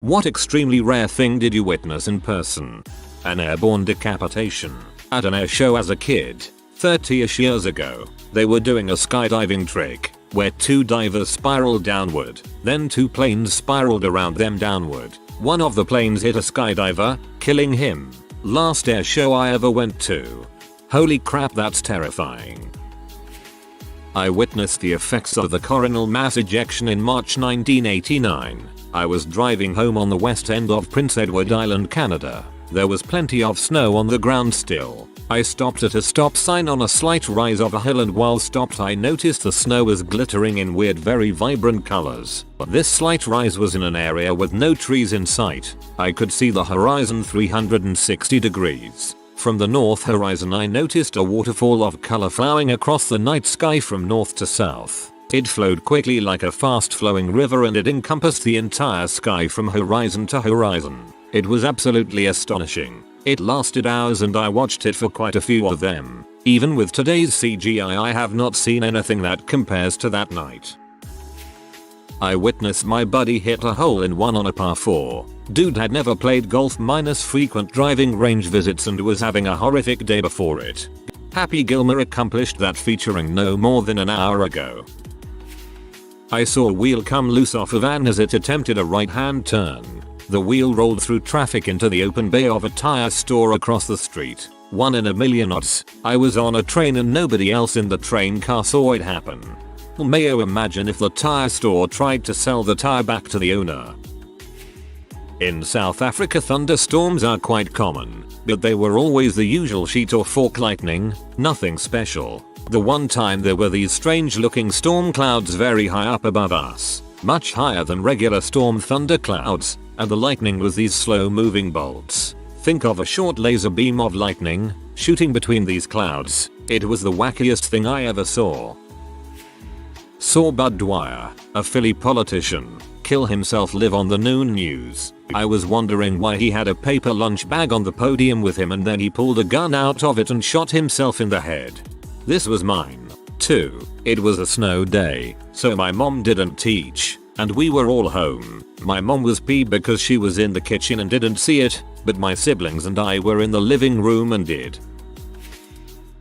What extremely rare thing did you witness in person? An airborne decapitation. At an air show as a kid, 30ish years ago, they were doing a skydiving trick, where 2 divers spiraled downward, then 2 planes spiraled around them downward. One of the planes hit a skydiver, killing him. Last air show I ever went to. Holy crap, that's terrifying. I witnessed the effects of the coronal mass ejection in March 1989. I was driving home on the west end of Prince Edward Island, Canada. There was plenty of snow on the ground still. I stopped at a stop sign on a slight rise of a hill, and while stopped I noticed the snow was glittering in weird, very vibrant colors. This slight rise was in an area with no trees in sight. I could see the horizon 360 degrees. From the north horizon I noticed a waterfall of color flowing across the night sky from north to south. It flowed quickly like a fast flowing river, and it encompassed the entire sky from horizon to horizon. It was absolutely astonishing. It lasted hours and I watched it for quite a few of them. Even with today's CGI I have not seen anything that compares to that night. I witnessed my buddy hit a hole-in-one on a par 4. Dude had never played golf minus frequent driving range visits and was having a horrific day before it. Happy Gilmore accomplished that featuring no more than an hour ago. I saw a wheel come loose off a van as it attempted a right-hand turn. The wheel rolled through traffic into the open bay of a tire store across the street. 1 in a million odds. I was on a train and nobody else in the train car saw it happen. May you imagine if the tire store tried to sell the tire back to the owner. In South Africa thunderstorms are quite common, but they were always the usual sheet or fork lightning, nothing special. The one time there were these strange looking storm clouds very high up above us, much higher than regular storm thunder clouds, and the lightning was these slow moving bolts. Think of a short laser beam of lightning shooting between these clouds. It was the wackiest thing I ever saw. Saw Bud Dwyer, a Philly politician, kill himself live on the noon news. I was wondering why he had a paper lunch bag on the podium with him, and then he pulled a gun out of it and shot himself in the head. This was mine, too. It was a snow day, so my mom didn't teach, and we were all home. My mom was peeved because she was in the kitchen and didn't see it, but my siblings and I were in the living room and did.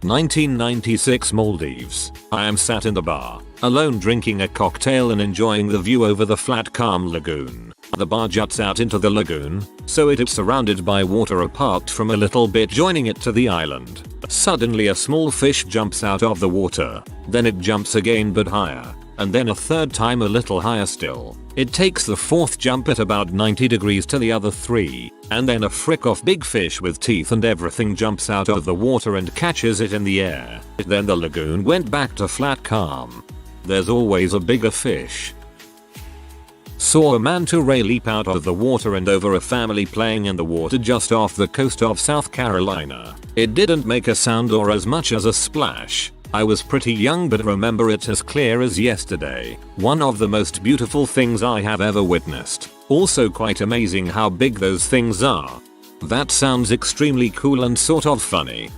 1996 Maldives. I am sat in the bar, alone drinking a cocktail and enjoying the view over the flat calm lagoon. The bar juts out into the lagoon, so it is surrounded by water apart from a little bit joining it to the island. Suddenly a small fish jumps out of the water, then it jumps again but higher, and then a third time a little higher still. It takes the 4th jump at about 90 degrees to the other 3, and then a frick-off big fish with teeth and everything jumps out of the water and catches it in the air. Then the lagoon went back to flat calm. There's always a bigger fish. Saw a manta ray leap out of the water and over a family playing in the water just off the coast of South Carolina. It didn't make a sound or as much as a splash. I was pretty young but remember it as clear as yesterday. One of the most beautiful things I have ever witnessed. Also quite amazing how big those things are. That sounds extremely cool and sort of funny.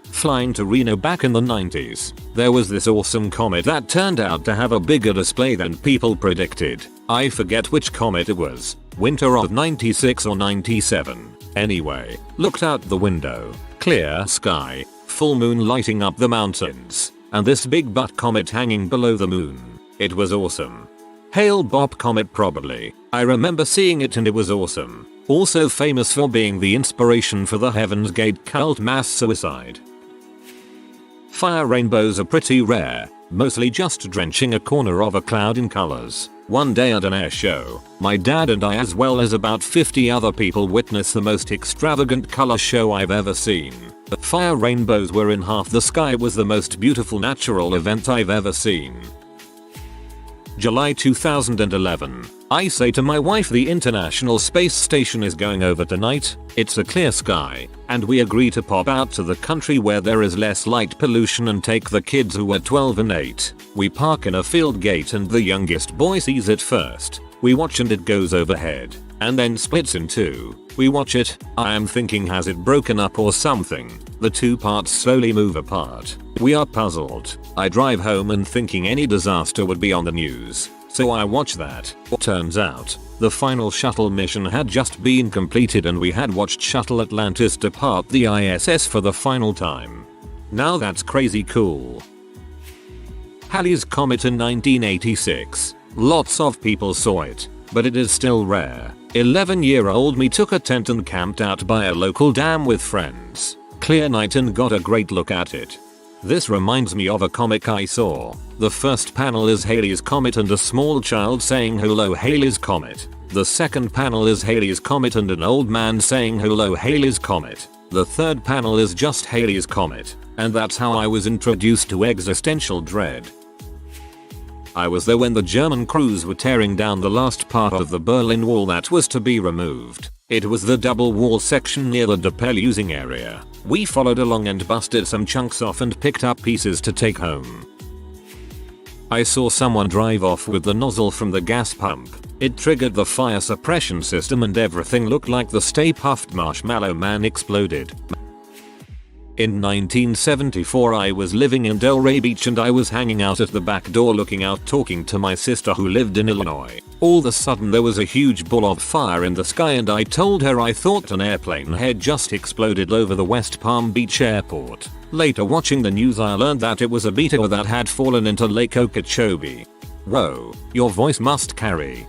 Flying to Reno back in the 90s, there was this awesome comet that turned out to have a bigger display than people predicted. I forget which comet it was, winter of 96 or 97. Anyway, looked out the window, clear sky, full moon lighting up the mountains, and this big butt comet hanging below the moon. It was awesome. Hale-Bopp comet probably. I remember seeing it and it was awesome. Also famous for being the inspiration for the Heaven's Gate cult mass suicide. Fire rainbows are pretty rare, mostly just drenching a corner of a cloud in colors. One day at an air show, my dad and I as well as about 50 other people witnessed the most extravagant color show I've ever seen. The fire rainbows were in half the sky. It was the most beautiful natural event I've ever seen. July 2011. I say to my wife the International Space Station is going over tonight, it's a clear sky, and we agree to pop out to the country where there is less light pollution and take the kids who are 12 and 8. We park in a field gate and the youngest boy sees it first. We watch and it goes overhead, and then splits in two. We watch it, I am thinking has it broken up or something. The two parts slowly move apart. We are puzzled. I drive home and thinking any disaster would be on the news. So I watched that. Turns out, the final shuttle mission had just been completed and we had watched Shuttle Atlantis depart the ISS for the final time. Now that's crazy cool. Halley's Comet in 1986. Lots of people saw it, but it is still rare. 11-year-old me took a tent and camped out by a local dam with friends. Clear night and got a great look at it. This reminds me of a comic I saw. The first panel is Halley's Comet and a small child saying hello Halley's Comet. The second panel is Halley's Comet and an old man saying hello Halley's Comet. The third panel is just Halley's Comet. And that's how I was introduced to existential dread. I was there when the German crews were tearing down the last part of the Berlin Wall that was to be removed. It was the double wall section near the Depel-using area. We followed along and busted some chunks off and picked up pieces to take home. I saw someone drive off with the nozzle from the gas pump. It triggered the fire suppression system and everything looked like the Stay Puft Marshmallow Man exploded. In 1974 I was living in Delray Beach and I was hanging out at the back door looking out talking to my sister who lived in Illinois. All of a sudden there was a huge ball of fire in the sky and I told her I thought an airplane had just exploded over the West Palm Beach airport. Later watching the news I learned that it was a meteor that had fallen into Lake Okeechobee. Whoa, your voice must carry.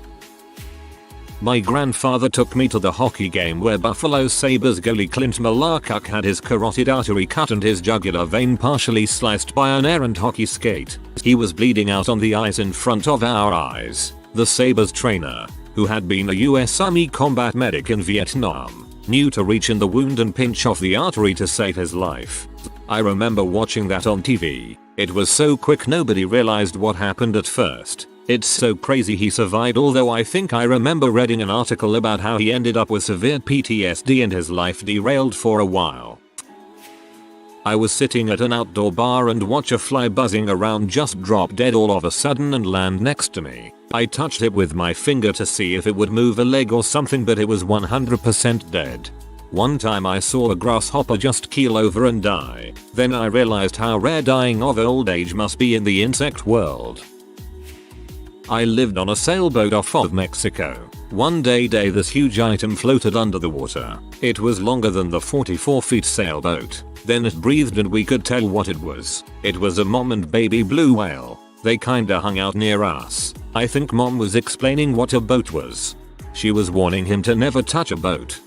My grandfather took me to the hockey game where Buffalo Sabres goalie Clint Malarchuk had his carotid artery cut and his jugular vein partially sliced by an errant hockey skate. He was bleeding out on the ice in front of our eyes. The Sabres trainer, who had been a US Army combat medic in Vietnam, knew to reach in the wound and pinch off the artery to save his life. I remember watching that on TV. It was so quick nobody realized what happened at first. It's so crazy he survived, although I think I remember reading an article about how he ended up with severe PTSD and his life derailed for a while. I was sitting at an outdoor bar and watch a fly buzzing around just drop dead all of a sudden and land next to me. I touched it with my finger to see if it would move a leg or something, but it was 100% dead. One time I saw a grasshopper just keel over and die. Then I realized how rare dying of old age must be in the insect world. I lived on a sailboat off of Mexico. One day this huge item floated under the water. It was longer than the 44 feet sailboat. Then it breathed and we could tell what it was. It was a mom and baby blue whale. They kinda hung out near us. I think mom was explaining what a boat was. She was warning him to never touch a boat.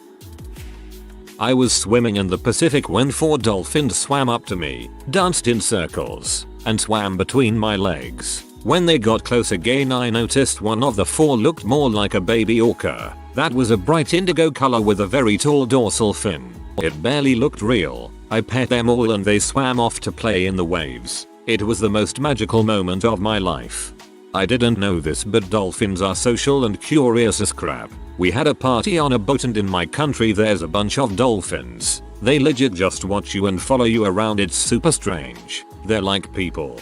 I was swimming in the Pacific when 4 dolphins swam up to me, danced in circles, and swam between my legs. When they got close again I noticed one of the 4 looked more like a baby orca. That was a bright indigo color with a very tall dorsal fin. It barely looked real. I pet them all and they swam off to play in the waves. It was the most magical moment of my life. I didn't know this, but dolphins are social and curious as crap. We had a party on a boat and in my country there's a bunch of dolphins. They legit just watch you and follow you around. It's super strange. They're like people.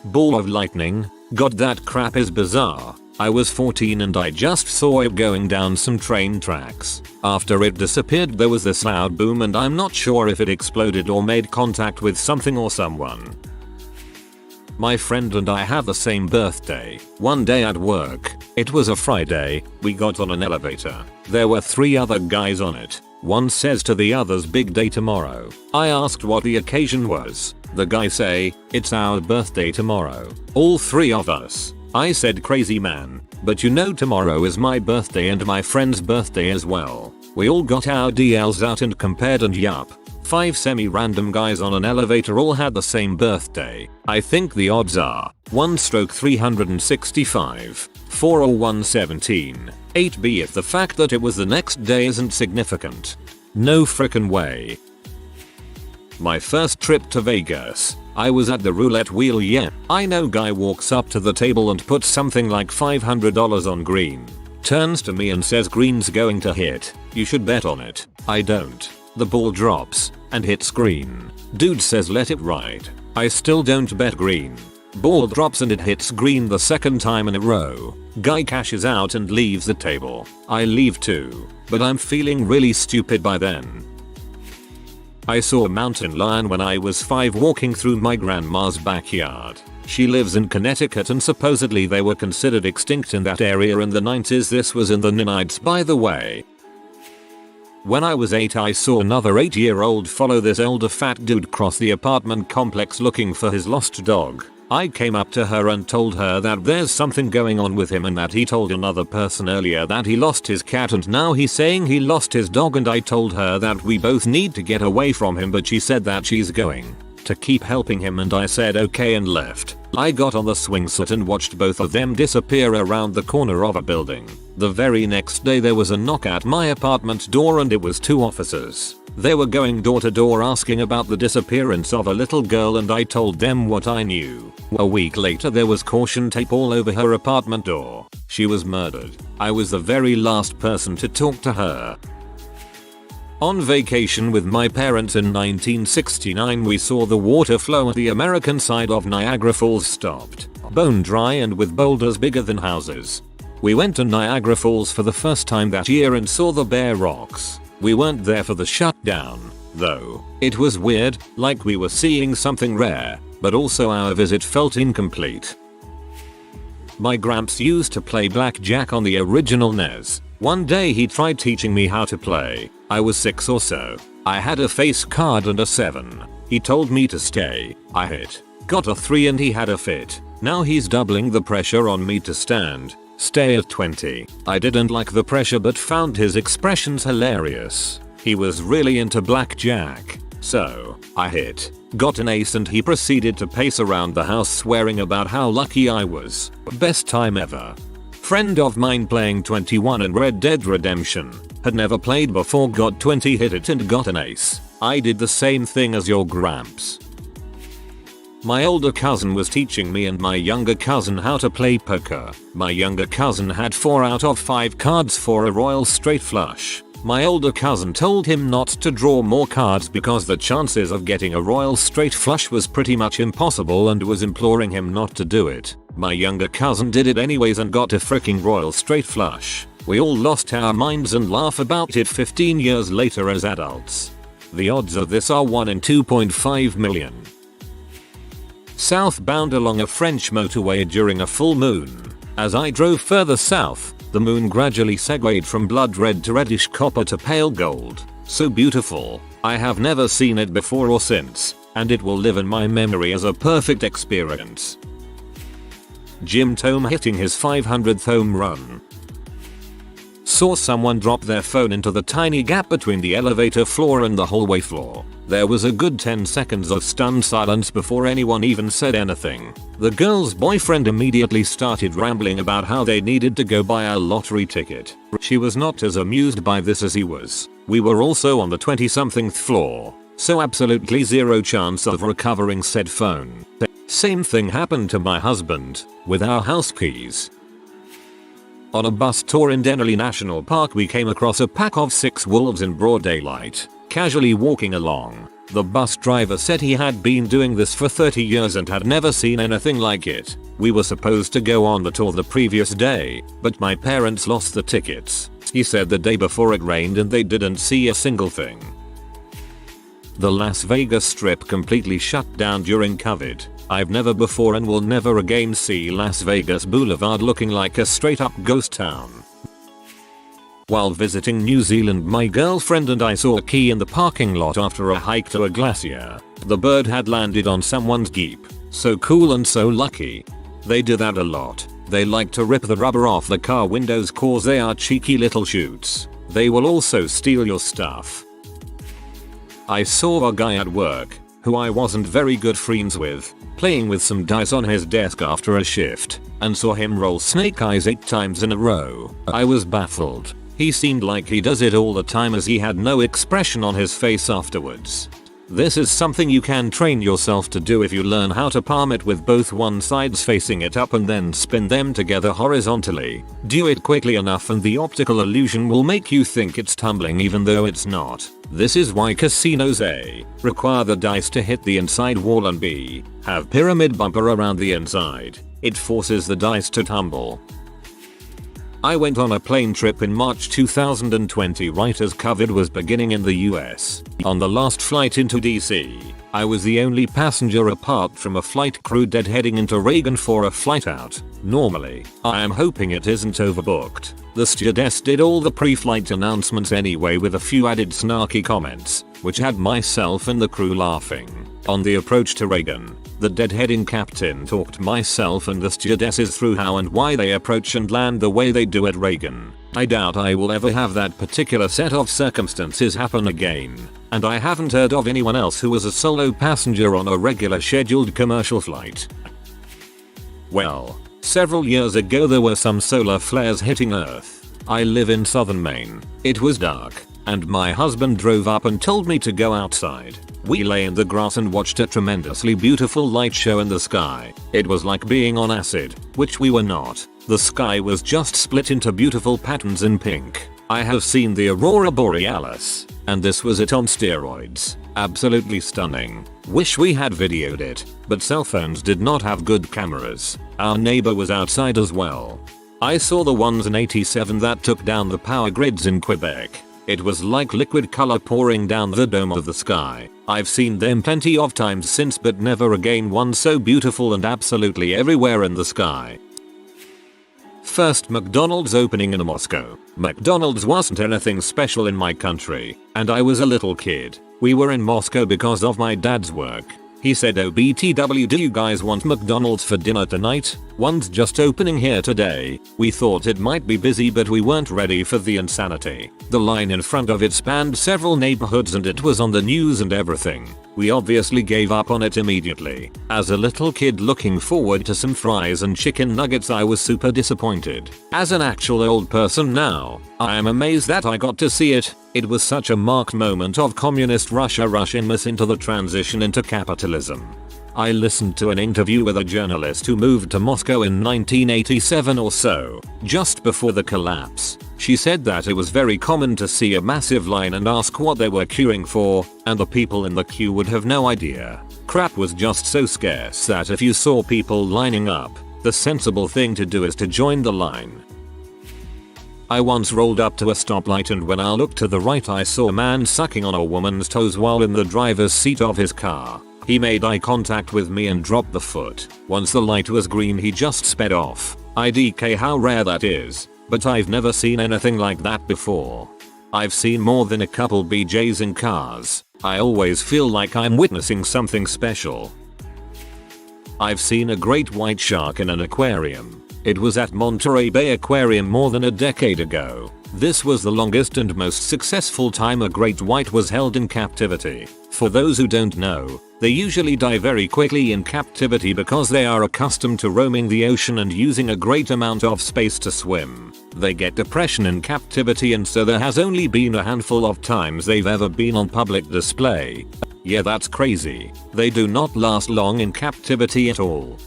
Ball of lightning. God, that crap is bizarre. I was 14 and I just saw it going down some train tracks. After it disappeared there was this loud boom and I'm not sure if it exploded or made contact with something or someone. My friend and I have the same birthday. One day at work, it was a Friday, we got on an elevator. There were 3 other guys on it. One says to the others, big day tomorrow. I asked what the occasion was. The guys say, it's our birthday tomorrow. All 3 of us. I said, crazy man, but you know tomorrow is my birthday and my friend's birthday as well. We all got our DLs out and compared and yup. 5 semi-random guys on an elevator all had the same birthday. I think the odds are 1/365, 4 or 117, 8b if the fact that it was the next day isn't significant. No frickin' way. My first trip to Vegas. I was at the roulette wheel. Yeah, I know guy walks up to the table and puts something like $500 on green. Turns to me and says green's going to hit. You should bet on it. I don't. The ball drops and hits green. Dude says let it ride. I still don't bet green. Ball drops and it hits green the second time in a row. Guy cashes out and leaves the table. I leave too, but I'm feeling really stupid by then. I saw a mountain lion when I was 5 walking through my grandma's backyard. She lives in Connecticut and supposedly they were considered extinct in that area in the 90s. This was in the Ninites, by the way. When I was 8, I saw another 8-year-old follow this older fat dude cross the apartment complex looking for his lost dog. I came up to her and told her that there's something going on with him and that he told another person earlier that he lost his cat and now he's saying he lost his dog, and I told her that we both need to get away from him, but she said that she's going to keep helping him, and I said okay and left. I got on the swing set and watched both of them disappear around the corner of a building. The very next day there was a knock at my apartment door and it was 2 officers. They were going door to door asking about the disappearance of a little girl, and I told them what I knew. A week later there was caution tape all over her apartment door. She was murdered. I was the very last person to talk to her. On vacation with my parents in 1969, we saw the water flow at the American side of Niagara Falls stopped, bone dry and with boulders bigger than houses. We went to Niagara Falls for the first time that year and saw the bare rocks. We weren't there for the shutdown, though. It was weird, like we were seeing something rare, but also our visit felt incomplete. My gramps used to play blackjack on the original NES. One day he tried teaching me how to play. I was 6 or so. I had a face card and a 7. He told me to stay. I hit. Got a 3 and he had a fit. Now he's doubling the pressure on me to stand. Stay at 20. I didn't like the pressure but found his expressions hilarious. He was really into blackjack. So, I hit. Got an ace and he proceeded to pace around the house swearing about how lucky I was. Best time ever. Friend of mine playing 21 and Red Dead Redemption. Had never played before, got 20, hit it and got an ace. I did the same thing as your gramps. My older cousin was teaching me and my younger cousin how to play poker. My younger cousin had 4 out of 5 cards for a royal straight flush. My older cousin told him not to draw more cards because the chances of getting a royal straight flush was pretty much impossible and was imploring him not to do it. My younger cousin did it anyways and got a freaking royal straight flush. We all lost our minds and laugh about it 15 years later as adults. The odds of this are 1 in 2.5 million. Southbound along a French motorway during a full moon. As I drove further south, the moon gradually segued from blood red to reddish copper to pale gold. So beautiful. I have never seen it before or since, and it will live in my memory as a perfect experience. Jim Thome hitting his 500th home run. Saw someone drop their phone into the tiny gap between the elevator floor and the hallway floor. There was a good 10 seconds of stunned silence before anyone even said anything. The girl's boyfriend immediately started rambling about how they needed to go buy a lottery ticket. She was not as amused by this as he was. We were also on the 20-somethingth floor, so absolutely zero chance of recovering said phone. Same thing happened to my husband with our house keys. On a bus tour in Denali National Park, we came across a pack of 6 wolves in broad daylight, casually walking along. The bus driver said he had been doing this for 30 years and had never seen anything like it. We were supposed to go on the tour the previous day, but my parents lost the tickets. He said the day before it rained and they didn't see a single thing. The Las Vegas Strip completely shut down during COVID. I've never before and will never again see Las Vegas Boulevard looking like a straight up ghost town. While visiting New Zealand, my girlfriend and I saw a key in the parking lot after a hike to a glacier. The bird had landed on someone's Jeep. So cool and so lucky. They do that a lot. They like to rip the rubber off the car windows cause they are cheeky little shoots. They will also steal your stuff. I saw a guy at work, who I wasn't very good friends with, playing with some dice on his desk after a shift, and saw him roll snake eyes 8 times in a row. I was baffled. He seemed like he does it all the time as he had no expression on his face afterwards. This is something you can train yourself to do if you learn how to palm it with both one sides facing it up and then spin them together horizontally. Do it quickly enough and the optical illusion will make you think it's tumbling even though it's not. This is why casinos A. require the dice to hit the inside wall and B. have pyramid bumper around the inside. It forces the dice to tumble. I went on a plane trip in March 2020 right as COVID was beginning in the US. On the last flight into DC, I was the only passenger apart from a flight crew deadheading into Reagan for a flight out. Normally, I am hoping it isn't overbooked. The stewardess did all the pre-flight announcements anyway with a few added snarky comments, which had myself and the crew laughing. On the approach to Reagan, the deadheading captain talked myself and the stewardesses through how and why they approach and land the way they do at Reagan. I doubt I will ever have that particular set of circumstances happen again, and I haven't heard of anyone else who was a solo passenger on a regular scheduled commercial flight. Well, several years ago there were some solar flares hitting Earth. I live in southern Maine. It was dark, and my husband drove up and told me to go outside. We lay in the grass and watched a tremendously beautiful light show in the sky. It was like being on acid, which we were not. The sky was just split into beautiful patterns in pink. I have seen the aurora borealis, and this was it on steroids. Absolutely stunning. Wish we had videoed it, but cell phones did not have good cameras. Our neighbor was outside as well. I saw the ones in '87 that took down the power grids in Quebec. It was like liquid color pouring down the dome of the sky. I've seen them plenty of times since, but never again one so beautiful and absolutely everywhere in the sky. First McDonald's opening in Moscow. McDonald's wasn't anything special in my country, and I was a little kid. We were in Moscow because of my dad's work. He said, "Oh BTW, do you guys want McDonald's for dinner tonight? One's just opening here today." We thought it might be busy, but we weren't ready for the insanity. The line in front of it spanned several neighborhoods and it was on the news and everything. We obviously gave up on it immediately. As a little kid looking forward to some fries and chicken nuggets, I was super disappointed. As an actual old person now, I am amazed that I got to see it. It was such a marked moment of communist Russia rushing us into the transition into capitalism. I listened to an interview with a journalist who moved to Moscow in 1987 or so, just before the collapse. She said that it was very common to see a massive line and ask what they were queuing for, and the people in the queue would have no idea. Crap was just so scarce that if you saw people lining up, the sensible thing to do is to join the line. I once rolled up to a stoplight and when I looked to the right I saw a man sucking on a woman's toes while in the driver's seat of his car. He made eye contact with me and dropped the foot. Once the light was green he just sped off. IDK how rare that is, but I've never seen anything like that before. I've seen more than a couple BJs in cars. I always feel like I'm witnessing something special. I've seen a great white shark in an aquarium. It was at Monterey Bay Aquarium more than a decade ago. This was the longest and most successful time a great white was held in captivity. For those who don't know, they usually die very quickly in captivity because they are accustomed to roaming the ocean and using a great amount of space to swim. They get depression in captivity, and so there has only been a handful of times they've ever been on public display. Yeah, that's crazy. They do not last long in captivity at all.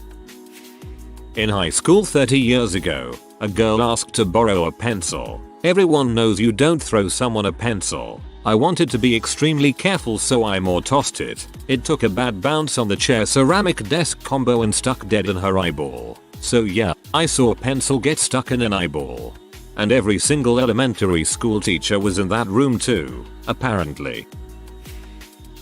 In high school 30 years ago, a girl asked to borrow a pencil. Everyone knows you don't throw someone a pencil. I wanted to be extremely careful, so I more tossed it. It took a bad bounce on the chair ceramic desk combo and stuck dead in her eyeball. So yeah, I saw a pencil get stuck in an eyeball. And every single elementary school teacher was in that room too, apparently.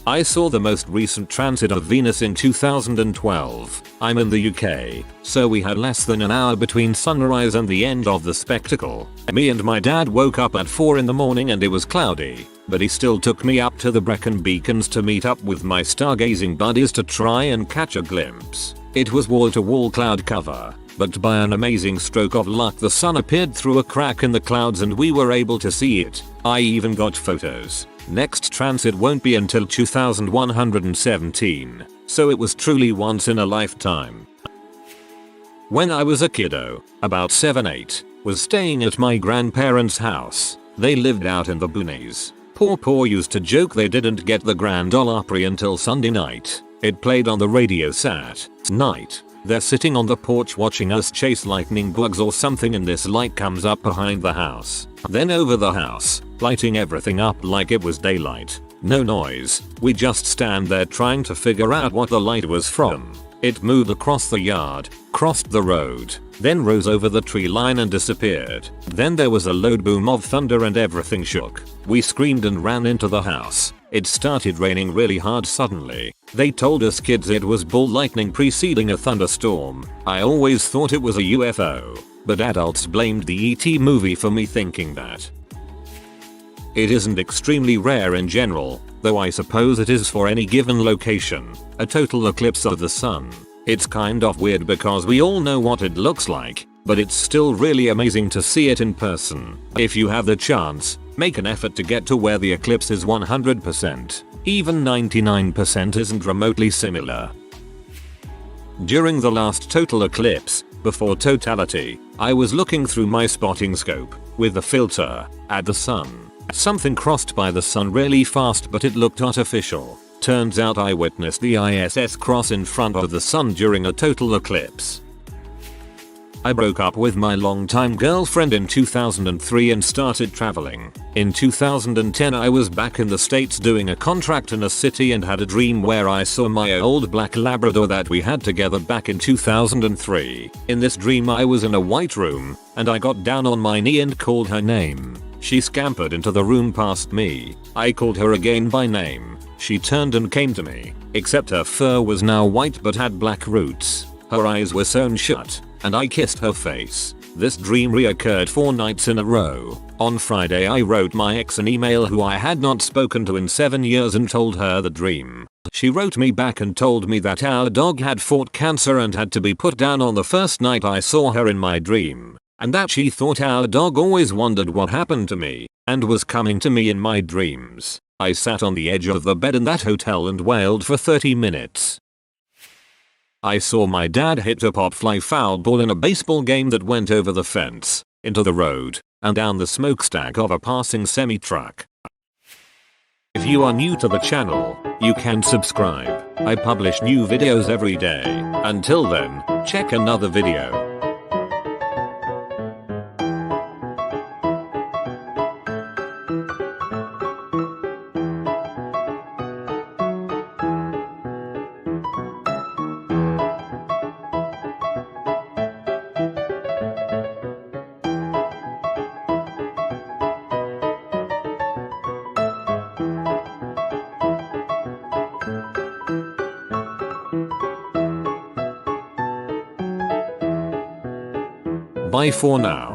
I saw the most recent transit of Venus in 2012. I'm in the UK, so we had less than an hour between sunrise and the end of the spectacle. Me and my dad woke up at 4 in the morning and it was cloudy, but he still took me up to the Brecon Beacons to meet up with my stargazing buddies to try and catch a glimpse. It was wall-to-wall cloud cover, but by an amazing stroke of luck the sun appeared through a crack in the clouds and we were able to see it. I even got photos. Next transit won't be until 2117, so it was truly once in a lifetime. When I was a kiddo, about 7-8, was staying at my grandparents' house. They lived out in the boonies. Paw used to joke they didn't get the Grand Ole Opry until Sunday night. It played on the radio night. They're sitting on the porch watching us chase lightning bugs or something and this light comes up behind the house. Then over the house, lighting everything up like it was daylight. No noise. We just stand there trying to figure out what the light was from. It moved across the yard, crossed the road, then rose over the tree line and disappeared. Then there was a loud boom of thunder and everything shook. We screamed and ran into the house. It started raining really hard suddenly. They told us kids it was ball lightning preceding a thunderstorm. I always thought it was a UFO, but adults blamed the ET movie for me thinking that. It isn't extremely rare in general, though I suppose it is for any given location, a total eclipse of the sun. It's kind of weird because we all know what it looks like, but it's still really amazing to see it in person. If you have the chance, make an effort to get to where the eclipse is 100%. Even 99% isn't remotely similar. During the last total eclipse, before totality, I was looking through my spotting scope, with the filter, at the sun. Something crossed by the sun really fast but it looked artificial. Turns out I witnessed the ISS cross in front of the sun during a total eclipse. I broke up with my longtime girlfriend in 2003 and started traveling. In 2010 I was back in the States doing a contract in a city and had a dream where I saw my old black Labrador that we had together back in 2003. In this dream I was in a white room, and I got down on my knee and called her name. She scampered into the room past me. I called her again by name. She turned and came to me, except her fur was now white but had black roots. Her eyes were sewn shut, and I kissed her face. This dream reoccurred 4 nights in a row. On Friday I wrote my ex an email who I had not spoken to in 7 years and told her the dream. She wrote me back and told me that our dog had fought cancer and had to be put down on the first night I saw her in my dream, and that she thought our dog always wondered what happened to me, and was coming to me in my dreams. I sat on the edge of the bed in that hotel and wailed for 30 minutes. I saw my dad hit a pop fly foul ball in a baseball game that went over the fence, into the road, and down the smokestack of a passing semi-truck. If you are new to the channel, you can subscribe. I publish new videos every day. Until then, check another video. Bye for now.